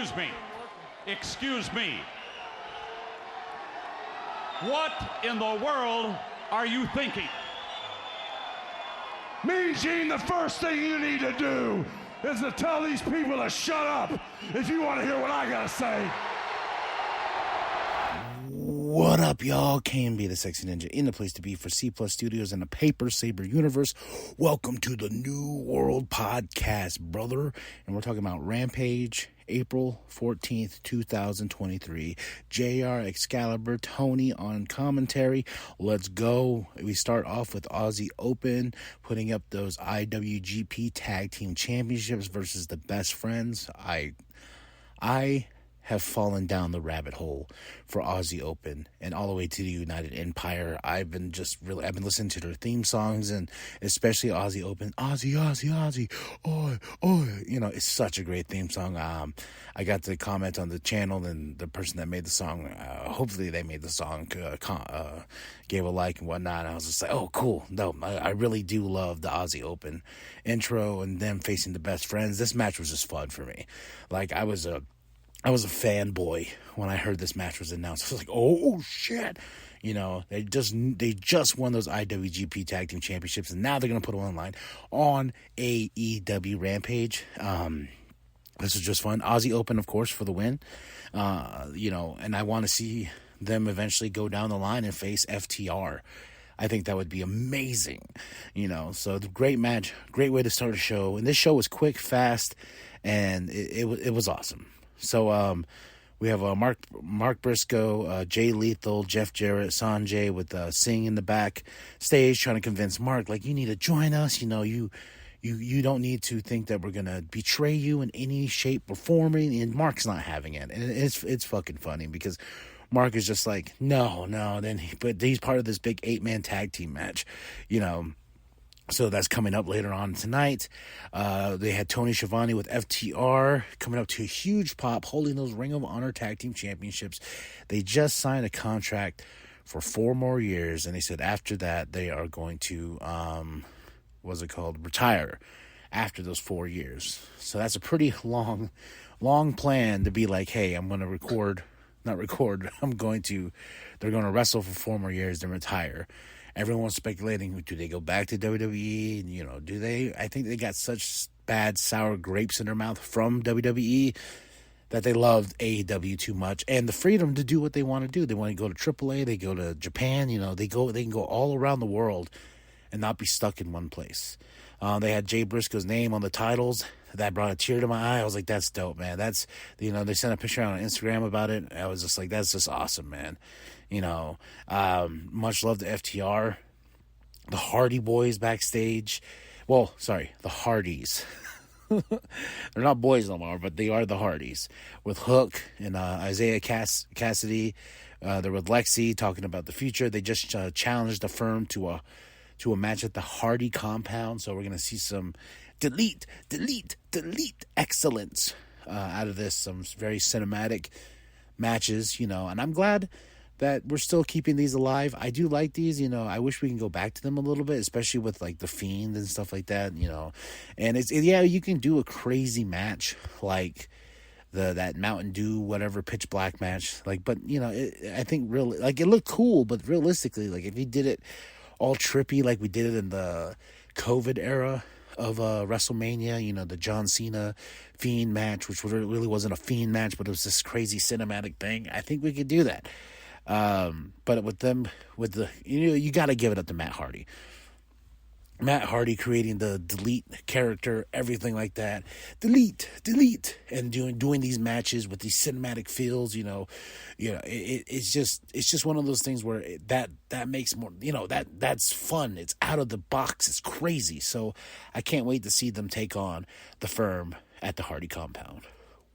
Excuse me. Excuse me. What in the world are you thinking? Mean Gene, the first thing you need to do is to tell these people to shut up if you want to hear what I gotta say. What up, y'all? KMB, the Sexy Ninja, in the place to be for C Plus Studios and the Paper Saber universe. Welcome to the New World Podcast, brother. And we're talking about Rampage, April 14th, 2023. JR, Excalibur, Tony on commentary. Let's go. We start off with Aussie Open, putting up those IWGP Tag Team Championships versus the Best Friends. I have fallen down the rabbit hole for Aussie Open and all the way to the United Empire. I've been listening to their theme songs, and especially Aussie Open, Aussie, oi, oi. You know, it's such a great theme song. I got to comment on the channel, and the person that made the song, hopefully they made the song, gave a like and whatnot. And I was just like, oh, cool. No, I really do love the Aussie Open intro and them facing the Best Friends. This match was just fun for me. Like, I was a fanboy when I heard this match was announced. I was like, oh shit. You know, they just won those IWGP Tag Team Championships, and now they're going to put them online on AEW Rampage. This is just fun. Aussie Open, of course, for the win. You know, and I want to see them eventually go down the line and face FTR. I think that would be amazing. You know, so the great match, great way to start a show. And this show was quick, fast, and it was awesome. So we have Mark Briscoe, Jay Lethal, Jeff Jarrett, Sanjay with Singh in the back stage trying to convince Mark, like, you need to join us. You know, you don't need to think that we're going to betray you in any shape or form. And Mark's not having it. And it's fucking funny because Mark is just like, no. But he's part of this big 8-man tag team match, you know. So that's coming up later on tonight. They had Tony Schiavone with FTR coming up to a huge pop, holding those Ring of Honor Tag Team Championships. They just signed a contract for 4 more years, and they said after that they are going to, retire after those 4 years. So that's a pretty long plan to be like, hey, I'm going to they're going to wrestle for 4 more years, then retire. Everyone's speculating, do they go back to WWE? You know, do they? I think they got such bad sour grapes in their mouth from WWE that they loved AEW too much, and the freedom to do what they want to do. They want to go to AAA, they go to Japan, you know, they can go all around the world and not be stuck in one place. They had Jay Briscoe's name on the titles. That brought a tear to my eye. I was like, that's dope, man. That's, you know, they sent a picture out on Instagram about it. I was just like, that's just awesome, man. You know, much love to FTR. The Hardy Boys backstage. Well, sorry, the Hardys. They're not boys no more, but they are the Hardys. With Hook and Isaiah Cassidy. They're with Lexi talking about the future. They just challenged the firm to a match at the Hardy compound. So we're going to see some delete excellence out of this. Some very cinematic matches, you know, and I'm glad that we're still keeping these alive. I do like these, you know. I wish we can go back to them a little bit, especially with like the Fiend and stuff like that, you know. And you can do a crazy match like that Mountain Dew whatever pitch black match, like, but you know, I think really, like, it looked cool, but realistically, like, if you did it all trippy like we did it in the COVID era of WrestleMania, you know, the John Cena Fiend match, which really wasn't a Fiend match, but it was this crazy cinematic thing. I think we could do that. But you got to give it up to Matt Hardy. Matt Hardy creating the delete character, everything like that. Delete, and doing these matches with these cinematic feels, you know, it's just one of those things where that makes more, you know, that's fun. It's out of the box. It's crazy. So I can't wait to see them take on the firm at the Hardy compound.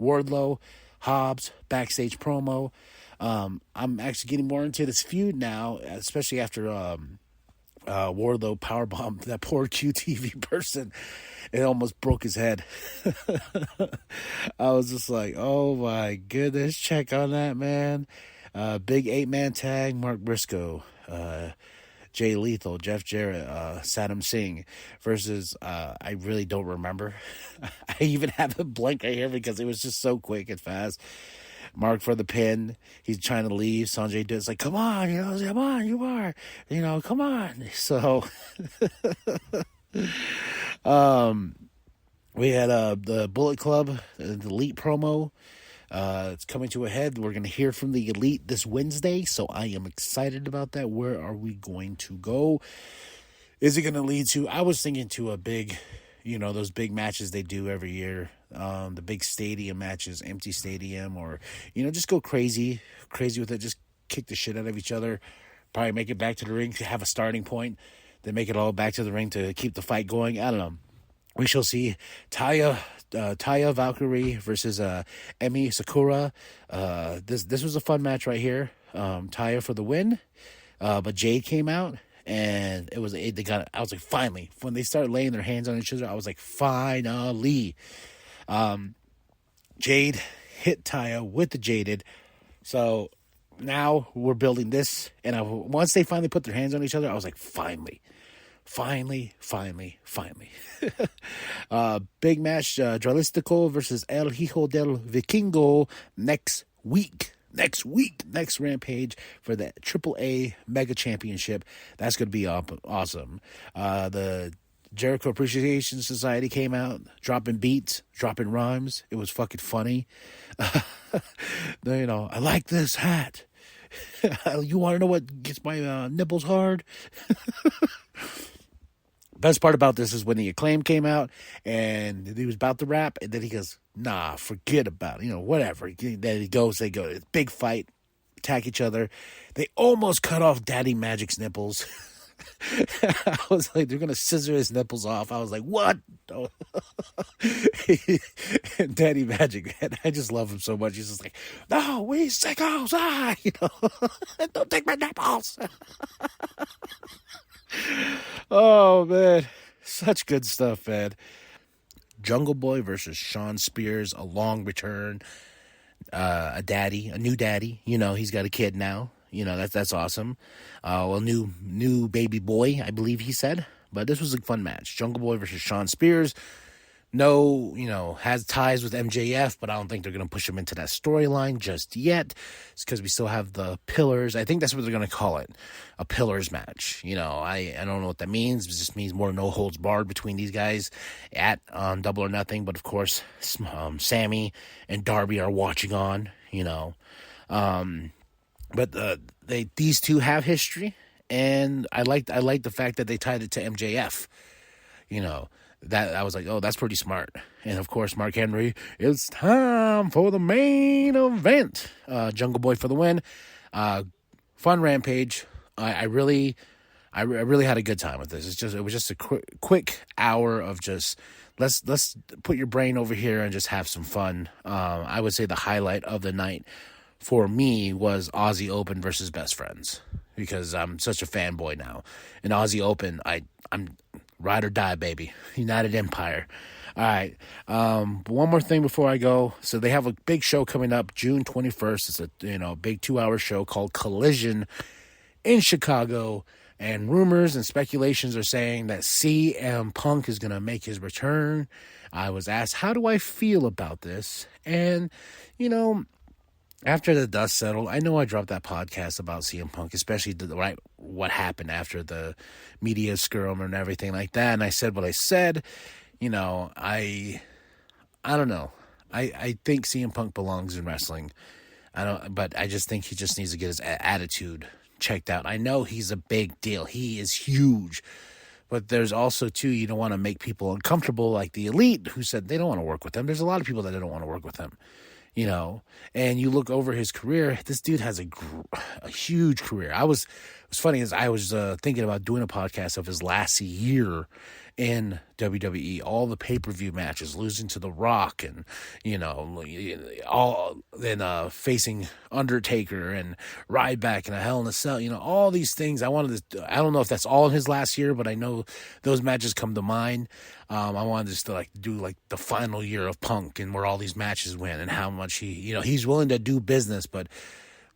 Wardlow, Hobbs, backstage promo. I'm actually getting more into this feud now, especially after Wardlow powerbombed that poor QTV person. It almost broke his head. I was just like, oh my goodness, check on that, man. Big 8-man tag, Mark Briscoe, Jay Lethal, Jeff Jarrett, Saddam Singh versus, I really don't remember. I even have a blank right here because it was just so quick and fast. Mark for the pin. He's trying to leave. Sanjay Dutt's like, come on, come on, you are, come on. So, we had the Bullet Club, the Elite promo. It's coming to a head. We're going to hear from the Elite this Wednesday, so I am excited about that. Where are we going to go? Is it going to lead to, I was thinking to a big, those big matches they do every year, the big stadium matches, empty stadium, or, just go crazy with it, just kick the shit out of each other, probably make it back to the ring to have a starting point, then make it all back to the ring to keep the fight going. I don't know. We shall see. Taya Valkyrie versus Emi Sakura. This was a fun match right here. Taya for the win, but Jade came out, and they got it. I was like, finally. When they started laying their hands on each other, I was like, finally. Jade hit Taya with the Jaded. So now we're building this, and once they finally put their hands on each other, I was like, finally. Big match, Dralistico versus El Hijo del Vikingo next Rampage for the AAA Mega Championship. That's going to be awesome. The Jericho Appreciation Society came out, dropping beats, dropping rhymes. It was fucking funny. I like this hat. You want to know what gets my nipples hard? Best part about this is when the Acclaim came out and he was about to rap, and then he goes, nah, forget about it, whatever. Then they go, it's big fight, attack each other. They almost cut off Daddy Magic's nipples. I was like, they're going to scissor his nipples off. I was like, what? Daddy Magic, man, I just love him so much. He's just like, no, we sickos, don't take my nipples. Oh, man. Such good stuff, man. Jungle Boy versus Sean Spears, a long return. A new daddy. He's got a kid now. That's awesome. New baby boy, I believe he said. But this was a fun match. Jungle Boy versus Sean Spears. Has ties with MJF, but I don't think they're going to push him into that storyline just yet. It's because we still have the pillars. I think that's what they're going to call it, a pillars match. I don't know what that means. It just means more no holds barred between these guys at Double or Nothing. But of course, Sammy and Darby are watching on. But these two have history, and I like the fact that they tied it to MJF. That I was like, oh, that's pretty smart. And of course, Mark Henry, it's time for the main event. Jungle Boy for the win. Fun Rampage. I really had a good time with this. It was just a quick hour of just let's put your brain over here and just have some fun. I would say the highlight of the night for me was Aussie Open versus Best Friends, because I'm such a fanboy now. In Aussie Open, I'm ride or die, baby. United Empire. All right. One more thing before I go. So they have a big show coming up June 21st. It's a big 2-hour show called Collision in Chicago. And rumors and speculations are saying that CM Punk is going to make his return. I was asked, how do I feel about this? And, after the dust settled, I know I dropped that podcast about CM Punk, especially what happened after the media skirm and everything like that. And I said what I said. I don't know. I think CM Punk belongs in wrestling. But I just think he just needs to get his attitude checked out. I know he's a big deal. He is huge. But there's also, too, you don't want to make people uncomfortable, like the Elite, who said they don't want to work with him. There's a lot of people that don't want to work with him. And you look over his career, this dude has a huge career. It was funny as I was thinking about doing a podcast of his last year in WWE, all the pay-per-view matches, losing to The Rock, and facing Undertaker and Ryback and a Hell in a Cell, all these things. I don't know if that's all in his last year, but I know those matches come to mind. I wanted just to do the final year of Punk and where all these matches went and how much he's willing to do business, but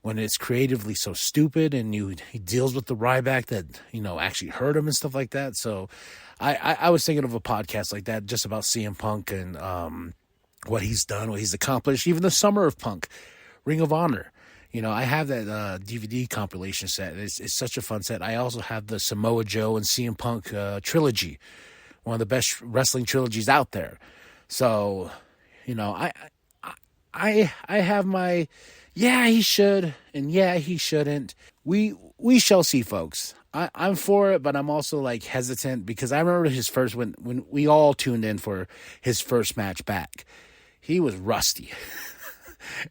when it's creatively so stupid and he deals with the Ryback that, actually hurt him and stuff like that. So I was thinking of a podcast like that just about CM Punk and what he's done, what he's accomplished, even the Summer of Punk, Ring of Honor. I have that DVD compilation set. It's such a fun set. I also have the Samoa Joe and CM Punk trilogy, one of the best wrestling trilogies out there. So, I have my, yeah, he should, and yeah, he shouldn't. We shall see, folks. I'm for it, but I'm also hesitant because I remember his first, when we all tuned in for his first match back, he was rusty.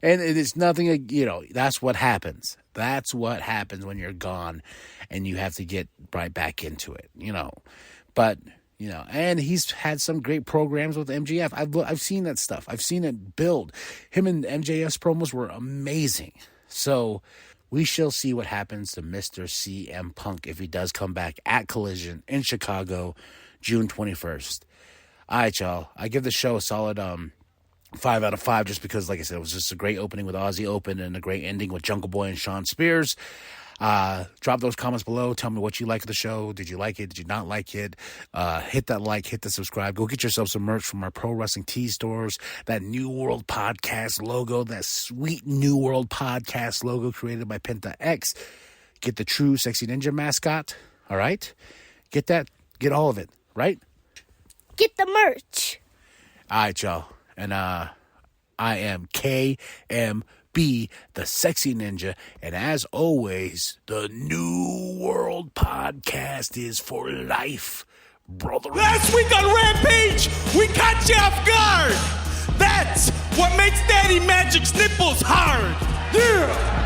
And it's nothing, that's what happens. That's what happens when you're gone and you have to get right back into it, But, and he's had some great programs with MJF. I've seen that stuff. I've seen it build. Him and MJF's promos were amazing. So we shall see what happens to Mr. CM Punk if he does come back at Collision in Chicago, June 21st. All right, y'all. I give the show a solid 5 out of 5 just because, like I said, it was just a great opening with Aussie Open and a great ending with Jungle Boy and Sean Spears. Drop those comments below. Tell me what you like of the show. Did you like it? Did you not like it? Hit that like, hit the subscribe. Go get yourself some merch from our Pro Wrestling Tee stores. That New World Podcast logo, that sweet New World Podcast logo created by Penta X. Get the true Sexy Ninja mascot. All right? Get that. Get all of it. Right? Get the merch. All right, y'all. And I am KMB, the Sexy Ninja. And as always, the New World Podcast is for life, brother. Last week on Rampage, we caught you off guard. That's what makes Daddy Magic's nipples hard. Yeah!